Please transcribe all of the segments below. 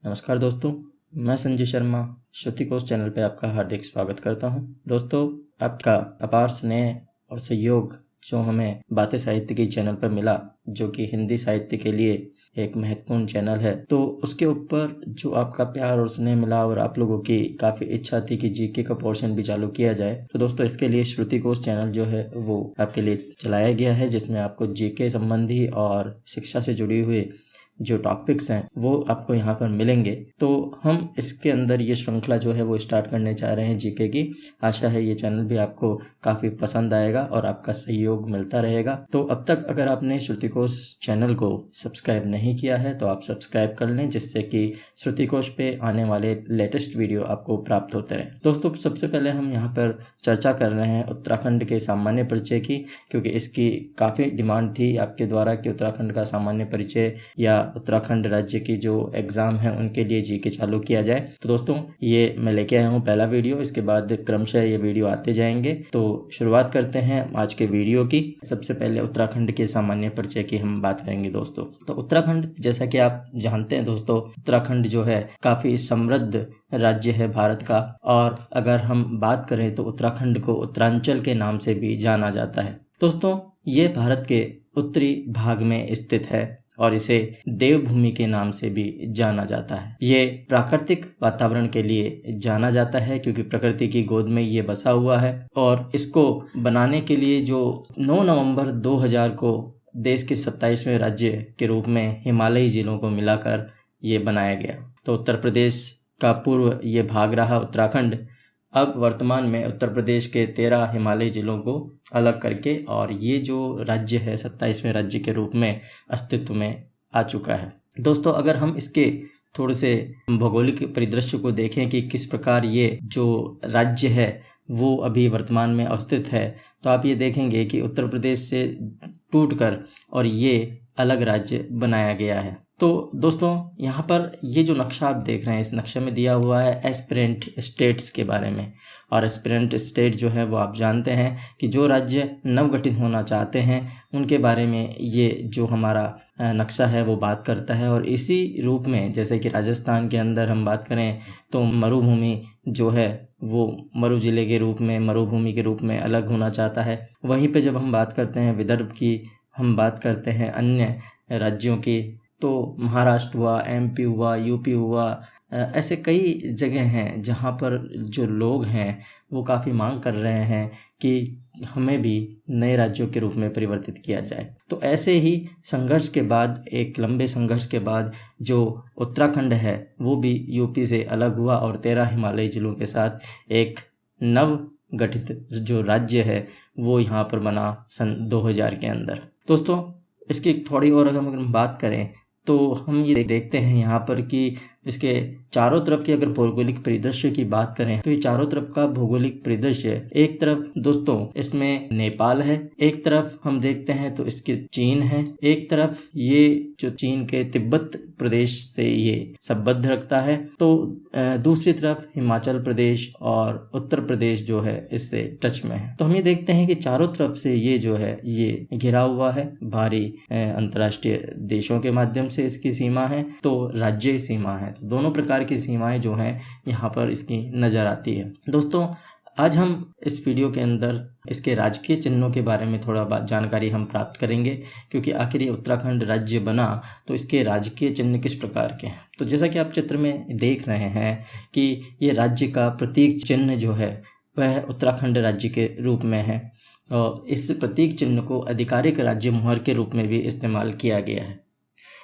नमस्कार दोस्तों, मैं संजय शर्मा श्रुतिकोश चैनल पे आपका हार्दिक स्वागत करता हूं। दोस्तों, आपका अपार स्नेह और सहयोग जो हमें बातें साहित्य की चैनल पर मिला, जो कि हिंदी साहित्य के लिए एक महत्वपूर्ण चैनल है, तो उसके ऊपर जो आपका प्यार और स्नेह मिला और आप लोगों की काफ़ी इच्छा थी कि जीके का पोर्शन भी चालू किया जाए, तो दोस्तों इसके लिए श्रुतिकोश चैनल जो है वो आपके लिए चलाया गया है, जिसमें आपको जीके संबंधी और शिक्षा से जुड़ी हुई जो टॉपिक्स हैं वो आपको यहाँ पर मिलेंगे। तो हम इसके अंदर ये श्रृंखला जो है वो स्टार्ट करने जा रहे हैं जीके की। आशा है ये चैनल भी आपको काफ़ी पसंद आएगा और आपका सहयोग मिलता रहेगा। तो अब तक अगर आपने श्रुतिकोश चैनल को सब्सक्राइब नहीं किया है तो आप सब्सक्राइब कर लें, जिससे कि श्रुतिकोश पे आने वाले लेटेस्ट वीडियो आपको प्राप्त होते रहें। दोस्तों, सबसे पहले हम यहाँ पर चर्चा कर रहे हैं उत्तराखंड के सामान्य परिचय की, क्योंकि इसकी काफ़ी डिमांड थी आपके द्वारा कि उत्तराखंड का सामान्य परिचय या उत्तराखंड राज्य की जो एग्ज़ाम है उनके लिए जीके चालू किया जाए। तो दोस्तों, ये मैं लेके आया हूँ पहला वीडियो, इसके बाद क्रमशः ये वीडियो आते जाएंगे। तो शुरुआत करते हैं आज के वीडियो की। सबसे पहले उत्तराखंड के सामान्य परिचय की हम बात करेंगे दोस्तों। तो उत्तराखंड, जैसा कि आप जानते हैं दोस्तों, उत्तराखंड जो है काफ़ी समृद्ध राज्य है भारत का, और अगर हम बात करें तो उत्तराखंड को उत्तरांचल के नाम से भी जाना जाता है। दोस्तों, ये भारत के उत्तरी भाग में स्थित है और इसे देवभूमि के नाम से भी जाना जाता है। ये प्राकृतिक वातावरण के लिए जाना जाता है क्योंकि प्रकृति की गोद में ये बसा हुआ है, और इसको बनाने के लिए जो 9 नवंबर 2000 को देश के 27वें राज्य के रूप में हिमालयी जिलों को मिलाकर ये बनाया गया। तो उत्तर प्रदेश का पूर्व ये भाग रहा उत्तराखंड, अब वर्तमान में उत्तर प्रदेश के 13 हिमालयी जिलों को अलग करके और ये जो राज्य है 27वें राज्य के रूप में अस्तित्व में आ चुका है। दोस्तों, अगर हम इसके थोड़े से भौगोलिक परिदृश्य को देखें कि किस प्रकार ये जो राज्य है वो अभी वर्तमान में अवस्थित है, तो आप ये देखेंगे कि उत्तर प्रदेश से टूटकर और ये अलग राज्य बनाया गया है। तो दोस्तों, यहाँ पर ये जो नक्शा आप देख रहे हैं, इस नक्शे में दिया हुआ है एस्पिरेंट स्टेट्स के बारे में। और एस्पिरेंट स्टेट जो है वो आप जानते हैं कि जो राज्य नवगठित होना चाहते हैं उनके बारे में ये जो हमारा नक्शा है वो बात करता है। और इसी रूप में, जैसे कि राजस्थान के अंदर हम बात करें तो मरुभूमि जो है वो मरु जिले के रूप में, मरुभूमि के रूप में अलग होना चाहता है। वहीं पे जब हम बात करते हैं विदर्भ की, हम बात करते हैं अन्य राज्यों की, तो महाराष्ट्र हुआ, एमपी हुआ, यूपी हुआ, ऐसे कई जगह हैं जहाँ पर जो लोग हैं वो काफ़ी मांग कर रहे हैं कि हमें भी नए राज्यों के रूप में परिवर्तित किया जाए। तो ऐसे ही संघर्ष के बाद, एक लंबे संघर्ष के बाद, जो उत्तराखंड है वो भी यूपी से अलग हुआ और 13 हिमालयी जिलों के साथ एक नव गठित जो राज्य है वो यहाँ पर बना सन 2000 के अंदर। दोस्तों, इसकी थोड़ी और अगर हम बात करें तो हम ये देखते हैं यहाँ पर कि इसके चारों तरफ की अगर भौगोलिक परिदृश्य की बात करें तो ये चारों तरफ का भौगोलिक परिदृश्य, एक तरफ दोस्तों इसमें नेपाल है, एक तरफ हम देखते हैं तो इसके चीन है, एक तरफ ये जो चीन के तिब्बत प्रदेश से ये संबद्ध रखता है, तो दूसरी तरफ हिमाचल प्रदेश और उत्तर प्रदेश जो है इससे टच में है। तो हम ये देखते हैं कि चारों तरफ से ये जो है ये घिरा हुआ है, भारी अंतर्राष्ट्रीय देशों के माध्यम से इसकी सीमा है, तो राज्य सीमा है। तो दोनों प्रकार की सीमाएं जो हैं यहाँ पर इसकी नज़र आती है। दोस्तों, आज हम इस वीडियो के अंदर इसके राजकीय चिन्हों के बारे में थोड़ा जानकारी हम प्राप्त करेंगे, क्योंकि आखिर ये उत्तराखंड राज्य बना तो इसके राजकीय चिन्ह किस प्रकार के हैं। तो जैसा कि आप चित्र में देख रहे हैं कि ये राज्य का प्रतीक चिन्ह जो है वह उत्तराखंड राज्य के रूप में है, और इस प्रतीक चिन्ह को आधिकारिक राज्य मुहर के रूप में भी इस्तेमाल किया गया है।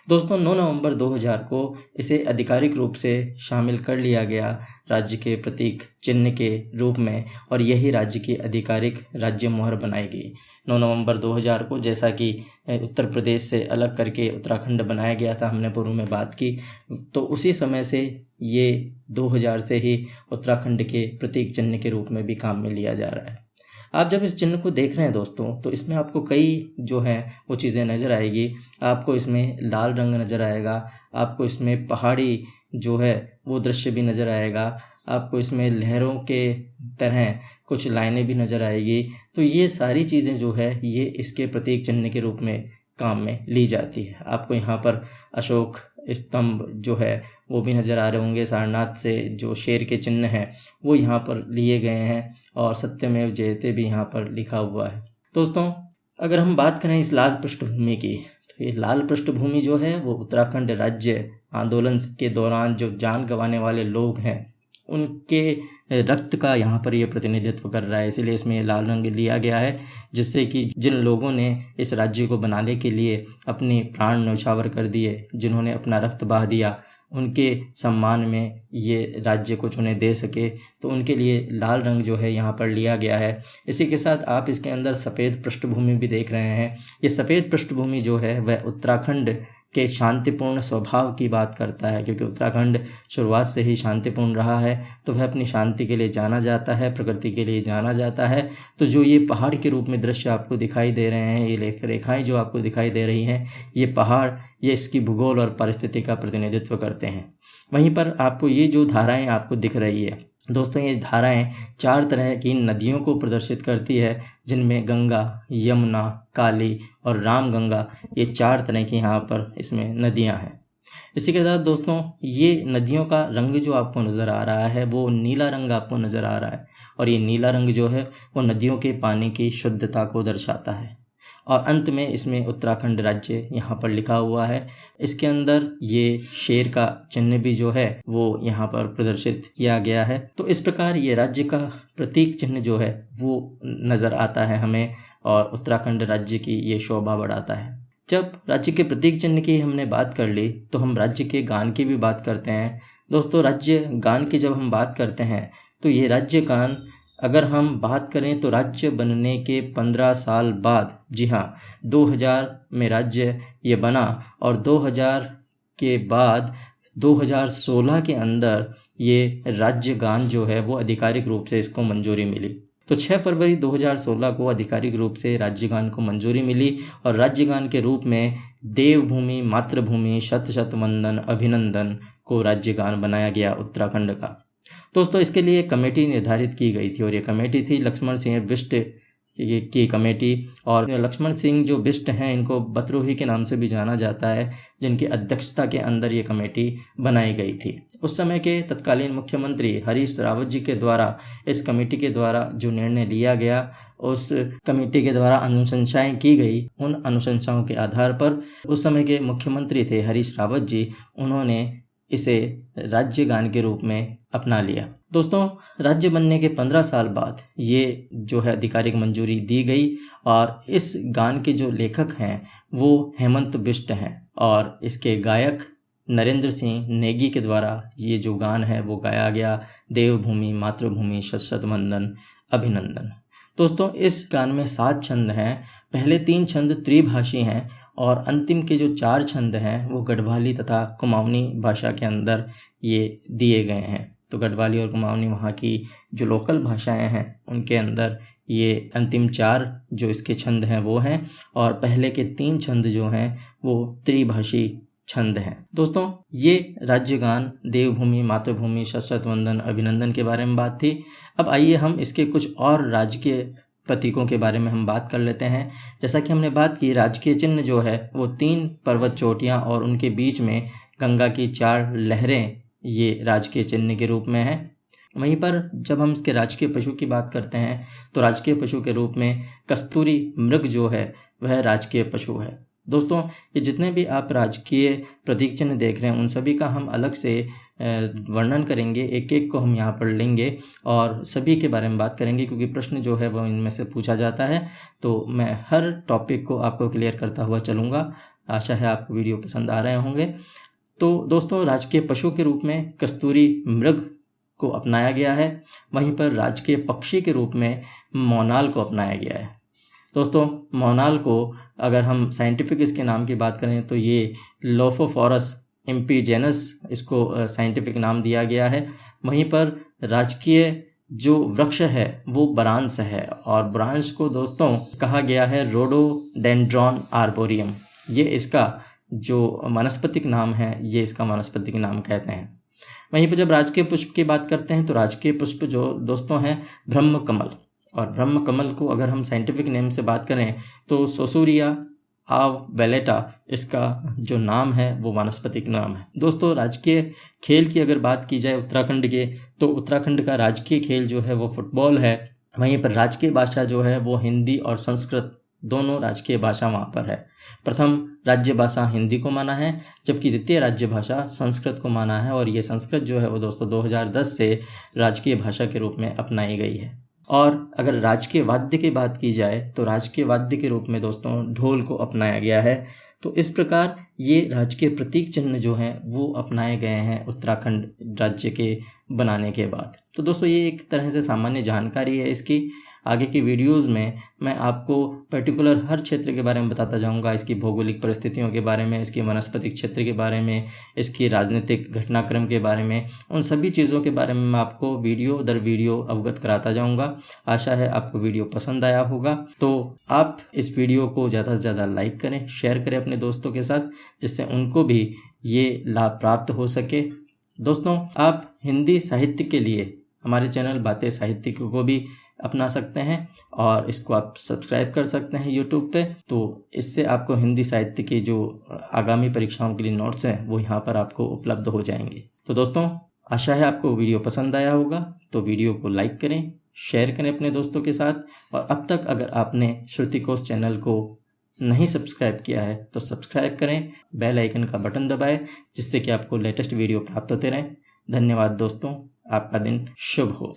दोस्तों, 9 नवंबर 2000 को इसे आधिकारिक रूप से शामिल कर लिया गया राज्य के प्रतीक चिन्ह के रूप में, और यही राज्य की आधिकारिक राज्य मुहर बनाई गई 9 नवंबर 2000 को। जैसा कि उत्तर प्रदेश से अलग करके उत्तराखंड बनाया गया था, हमने पूर्व में बात की, तो उसी समय से ये 2000 से ही उत्तराखंड के प्रतीक चिन्ह के रूप में भी काम में लिया जा रहा है। आप जब इस चिन्ह को देख रहे हैं दोस्तों, तो इसमें आपको कई जो हैं वो चीज़ें नज़र आएगी। आपको इसमें लाल रंग नज़र आएगा, आपको इसमें पहाड़ी जो है वो दृश्य भी नज़र आएगा, आपको इसमें लहरों के तरह कुछ लाइनें भी नज़र आएगी। तो ये सारी चीज़ें जो है ये इसके प्रतीक चिन्ह के रूप में काम में ली जाती है। आपको यहाँ पर अशोक स्तंभ जो है वो भी नज़र आ रहे होंगे। सारनाथ से जो शेर के चिन्ह हैं वो यहाँ पर लिए गए हैं और सत्यमेव जयते भी यहाँ पर लिखा हुआ है। दोस्तों, अगर हम बात करें इस लाल पृष्ठभूमि की, तो ये लाल पृष्ठभूमि जो है वो उत्तराखंड राज्य आंदोलन के दौरान जो जान गंवाने वाले लोग हैं उनके रक्त का यहाँ पर ये प्रतिनिधित्व कर रहा है, इसीलिए इसमें लाल रंग लिया गया है, जिससे कि जिन लोगों ने इस राज्य को बनाने के लिए अपने प्राण न्यौछावर कर दिए, जिन्होंने अपना रक्त बहा दिया, उनके सम्मान में ये राज्य कुछ उन्हें दे सके, तो उनके लिए लाल रंग जो है यहाँ पर लिया गया है। इसी के साथ आप इसके अंदर सफ़ेद पृष्ठभूमि भी देख रहे हैं। ये सफ़ेद पृष्ठभूमि जो है वह उत्तराखंड के शांतिपूर्ण स्वभाव की बात करता है, क्योंकि उत्तराखंड शुरुआत से ही शांतिपूर्ण रहा है, तो वह अपनी शांति के लिए जाना जाता है, प्रकृति के लिए जाना जाता है। तो जो ये पहाड़ के रूप में दृश्य आपको दिखाई दे रहे हैं, ये रेखाएं जो आपको दिखाई दे रही हैं, ये पहाड़, ये इसकी भूगोल और परिस्थिति का प्रतिनिधित्व करते हैं। वहीं पर आपको ये जो धाराएं आपको दिख रही है दोस्तों, ये धाराएं 4 तरह की नदियों को प्रदर्शित करती है, जिनमें गंगा, यमुना, काली और रामगंगा, ये 4 तरह की यहाँ पर इसमें नदियाँ हैं। इसी के साथ दोस्तों, ये नदियों का रंग जो आपको नज़र आ रहा है वो नीला रंग आपको नज़र आ रहा है, और ये नीला रंग जो है वो नदियों के पानी की शुद्धता को दर्शाता है। और अंत में इसमें उत्तराखंड राज्य यहाँ पर लिखा हुआ है। इसके अंदर ये शेर का चिन्ह भी जो है वो यहाँ पर प्रदर्शित किया गया है। तो इस प्रकार ये राज्य का प्रतीक चिन्ह जो है वो नज़र आता है हमें, और उत्तराखंड राज्य की ये शोभा बढ़ाता है। जब राज्य के प्रतीक चिन्ह की हमने बात कर ली, तो हम राज्य के गान की भी बात करते हैं। दोस्तों, राज्य गान की जब हम बात करते हैं तो ये राज्य गान, अगर हम बात करें तो राज्य बनने के 15 साल बाद, जी हाँ, 2000 में राज्य ये बना, और 2000 के बाद 2016 के अंदर ये राज्य गान जो है वो आधिकारिक रूप से इसको मंजूरी मिली। तो 6 फरवरी 2016 को आधिकारिक रूप से राज्य गान को मंजूरी मिली, और राज्य गान के रूप में देवभूमि मातृभूमि शत शत वंदन अभिनंदन को राज्य गान बनाया गया उत्तराखंड का। दोस्तों, इसके लिए कमेटी निर्धारित की गई थी, और ये कमेटी थी लक्ष्मण सिंह बिष्ट की कमेटी। और लक्ष्मण सिंह जो बिष्ट हैं, इनको बतरोही के नाम से भी जाना जाता है, जिनकी अध्यक्षता के अंदर ये कमेटी बनाई गई थी। उस समय के तत्कालीन मुख्यमंत्री हरीश रावत जी के द्वारा इस कमेटी के द्वारा जो निर्णय लिया गया, उस कमेटी के द्वारा अनुशंसाएं की गई। उन अनुशंसाओं के आधार पर उस समय के मुख्यमंत्री थे हरीश रावत जी, उन्होंने इसे राज्य गान के रूप में अपना लिया। दोस्तों, राज्य बनने के 15 साल बाद ये जो है आधिकारिक मंजूरी दी गई, और इस गान के जो लेखक हैं वो हेमंत बिष्ट हैं, और इसके गायक नरेंद्र सिंह नेगी के द्वारा ये जो गान है वो गाया गया, देवभूमि मातृभूमि शत शत वंदन अभिनंदन। दोस्तों, इस गान में 7 छंद हैं। पहले 3 छंद त्रिभाषी हैं, और अंतिम के जो 4 छंद हैं वो गढ़वाली तथा कुमाऊनी भाषा के अंदर ये दिए गए हैं। तो गढ़वाली और कुमाऊनी वहाँ की जो लोकल भाषाएं हैं उनके अंदर ये अंतिम 4 जो इसके छंद हैं वो हैं, और पहले के 3 छंद जो हैं वो त्रिभाषी छंद हैं। दोस्तों, ये राज्य गान देवभूमि मातृभूमि शत शत वंदन अभिनंदन के बारे में बात थी। अब आइए हम इसके कुछ और राजकीय प्रतीकों के बारे में हम बात कर लेते हैं। जैसा कि हमने बात की, राजकीय चिन्ह जो है वो 3 पर्वत चोटियां और उनके बीच में गंगा की 4 लहरें, ये राजकीय चिन्ह के रूप में है। वहीं पर जब हम इसके राजकीय पशु की बात करते हैं तो राजकीय पशु के रूप में कस्तूरी मृग जो है वह राजकीय पशु है। दोस्तों, ये जितने भी आप राजकीय प्रतीक चिन्ह देख रहे हैं उन सभी का हम अलग से वर्णन करेंगे, एक एक को हम यहाँ पर लेंगे और सभी के बारे में बात करेंगे, क्योंकि प्रश्न जो है वो इनमें से पूछा जाता है। तो मैं हर टॉपिक को आपको क्लियर करता हुआ चलूँगा। आशा है आपको वीडियो पसंद आ रहे होंगे। तो दोस्तों, राजकीय पशु के रूप में कस्तूरी मृग को अपनाया गया है। वहीं पर राजकीय पक्षी के रूप में मोनाल को अपनाया गया है। दोस्तों, मोनाल को अगर हम साइंटिफिक इसके नाम की बात करें तो ये लोफोफोरस इम्पीजेनस इसको साइंटिफिक नाम दिया गया है। वहीं पर राजकीय जो वृक्ष है वो ब्रांस है, और ब्रांस को दोस्तों कहा गया है रोडोडेंड्रॉन आर्बोरियम। ये इसका जो वनस्पतिक नाम है, ये इसका वनस्पतिक नाम कहते हैं। वहीं पर जब राजकीय पुष्प की बात करते हैं तो राजकीय पुष्प जो दोस्तों हैं ब्रह्म कमल, और ब्रह्म कमल को अगर हम साइंटिफिक नेम से बात करें तो सोसूरिया आव वेलेटा इसका जो नाम है वो वानस्पतिक नाम है। दोस्तों, राजकीय खेल की अगर बात की जाए उत्तराखंड के, तो उत्तराखंड का राजकीय खेल जो है वो फुटबॉल है। वहीं पर राजकीय भाषा जो है वो हिंदी और संस्कृत दोनों राजकीय भाषा वहाँ पर है। प्रथम राज्य भाषा हिंदी को माना है, जबकि द्वितीय राज्य भाषा संस्कृत को माना है। और ये संस्कृत जो है वो दोस्तों 2010 से राजकीय भाषा के रूप में अपनाई गई है। और अगर राजकीय वाद्य की बात की जाए तो राजकीय वाद्य के रूप में दोस्तों ढोल को अपनाया गया है। तो इस प्रकार ये राजकीय प्रतीक चिन्ह जो हैं वो अपनाए गए हैं उत्तराखंड राज्य के बनाने के बाद। तो दोस्तों, ये एक तरह से सामान्य जानकारी है इसकी। आगे की वीडियोस में मैं आपको पर्टिकुलर हर क्षेत्र के बारे में बताता जाऊंगा, इसकी भौगोलिक परिस्थितियों के बारे में, इसके वनस्पतिक क्षेत्र के बारे में, इसकी राजनीतिक घटनाक्रम के बारे में, उन सभी चीज़ों के बारे में मैं आपको वीडियो दर वीडियो अवगत कराता जाऊंगा। आशा है आपको वीडियो पसंद आया होगा। तो आप इस वीडियो को ज़्यादा से ज़्यादा लाइक करें, शेयर करें अपने दोस्तों के साथ, जिससे उनको भी ये लाभ प्राप्त हो सके। दोस्तों, आप हिंदी साहित्य के लिए हमारे चैनल बातें साहित्य को भी अपना सकते हैं और इसको आप सब्सक्राइब कर सकते हैं यूट्यूब पे। तो इससे आपको हिंदी साहित्य की जो आगामी परीक्षाओं के लिए नोट्स हैं वो यहाँ पर आपको उपलब्ध हो जाएंगे। तो दोस्तों, आशा है आपको वीडियो पसंद आया होगा। तो वीडियो को लाइक करें, शेयर करें अपने दोस्तों के साथ। और अब तक अगर आपने श्रुतिकोश चैनल को नहीं सब्सक्राइब किया है तो सब्सक्राइब करें, बेल आइकन का बटन दबाएं, जिससे कि आपको लेटेस्ट वीडियो प्राप्त होते रहें। धन्यवाद दोस्तों, आपका दिन शुभ हो।